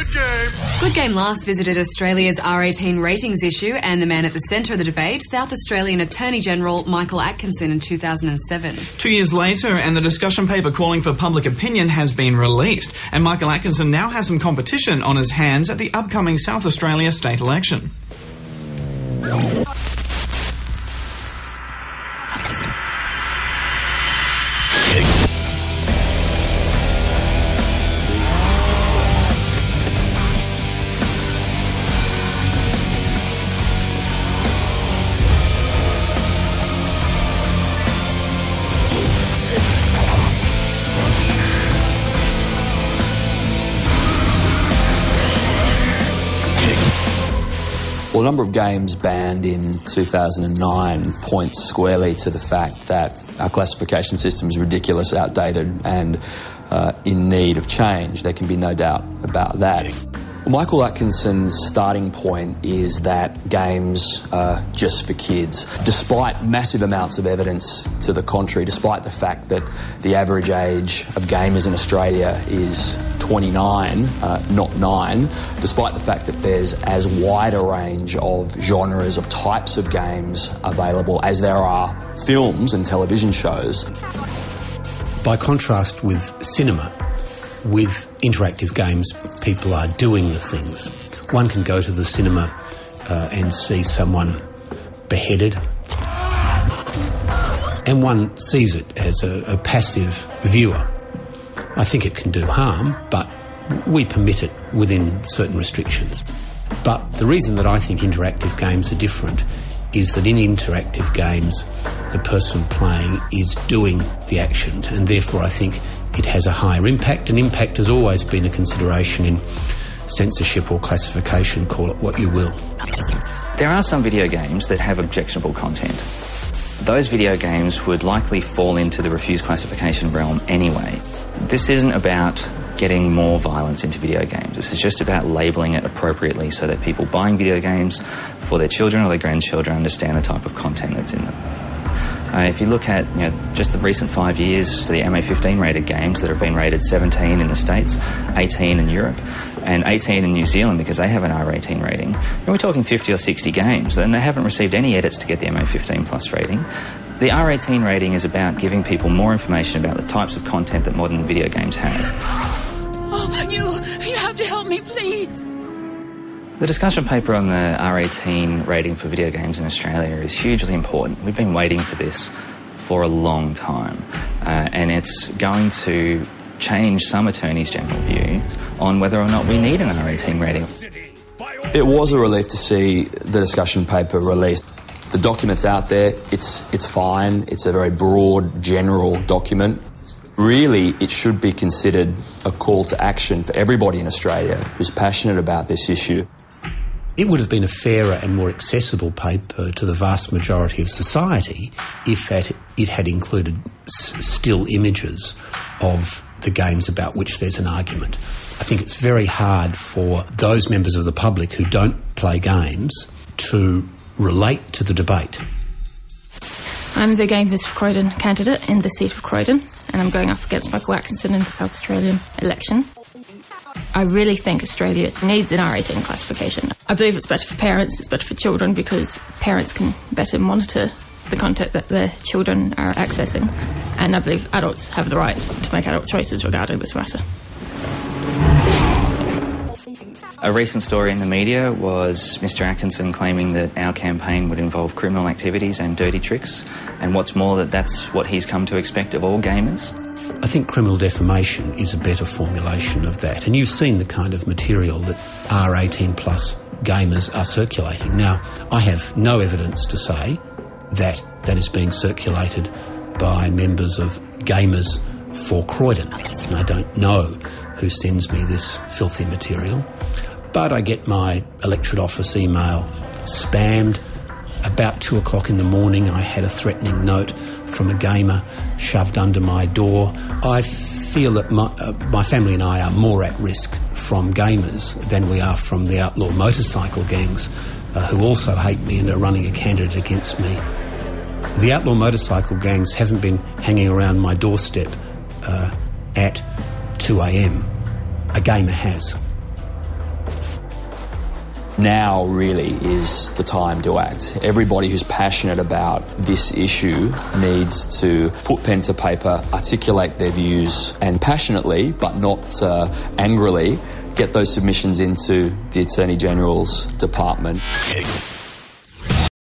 Good Game. Good Game last visited Australia's R18 ratings issue and the man at the centre of the debate, South Australian Attorney-General Michael Atkinson in 2007. 2 years later, and the discussion paper calling for public opinion has been released, and Michael Atkinson now has some competition on his hands at the upcoming South Australia state election. Well, the number of games banned in 2009 points squarely to the fact that our classification system is ridiculous, outdated and in need of change. There can be no doubt about that. Michael Atkinson's starting point is that games are just for kids. Despite massive amounts of evidence to the contrary, despite the fact that the average age of gamers in Australia is 29, not 9, despite the fact that there's as wide a range of genres, of types of games available as there are films and television shows. By contrast with cinema, with interactive games, people are doing the things. One can go to the cinema and see someone beheaded, and one sees it as a passive viewer. I think it can do harm, but we permit it within certain restrictions. But the reason that I think interactive games are different is that in interactive games, the person playing is doing the action, and therefore I think it has a higher impact, and impact has always been a consideration in censorship or classification, call it what you will. There are some video games that have objectionable content. Those video games would likely fall into the refused classification realm anyway. This isn't about getting more violence into video games. This is just about labelling it appropriately so that people buying video games for their children or their grandchildren understand the type of content that's in them. If you look at just the recent 5 years for the MA15 rated games that have been rated 17 in the States, 18 in Europe, and 18 in New Zealand because they have an R18 rating, and we're talking 50 or 60 games, and they haven't received any edits to get the MA15 plus rating. The R18 rating is about giving people more information about the types of content that modern video games have. Oh, you have to help me, please. The discussion paper on the R18 rating for video games in Australia is hugely important. We've been waiting for this for a long time, and it's going to change some attorneys' general view on whether or not we need an R18 rating. It was a relief to see the discussion paper released. The document's out there, it's fine, it's a very broad, general document. Really, it should be considered a call to action for everybody in Australia who's passionate about this issue. It would have been a fairer and more accessible paper to the vast majority of society if it had included still images of the games about which there's an argument. I think it's very hard for those members of the public who don't play games to relate to the debate. I'm the Gamers4Croydon candidate in the seat of Croydon, and I'm going up against Michael Atkinson in the South Australian election. I really think Australia needs an R18 classification. I believe it's better for parents, it's better for children, because parents can better monitor the content that their children are accessing, and I believe adults have the right to make adult choices regarding this matter. A recent story in the media was Mr. Atkinson claiming that our campaign would involve criminal activities and dirty tricks, and what's more, that's what he's come to expect of all gamers. I think criminal defamation is a better formulation of that, and you've seen the kind of material that R18 plus gamers are circulating. Now, I have no evidence to say that that is being circulated by members of Gamers4Croydon. I don't know who sends me this filthy material, but I get my electorate office email spammed. About 2 o'clock in the morning, I had a threatening note from a gamer shoved under my door. I feel that my family and I are more at risk from gamers than we are from the outlaw motorcycle gangs who also hate me and are running a candidate against me. The outlaw motorcycle gangs haven't been hanging around my doorstep at 2 a.m. A gamer has. Now really is the time to act. Everybody who's passionate about this issue needs to put pen to paper, articulate their views, and passionately, but not angrily, get those submissions into the Attorney General's department.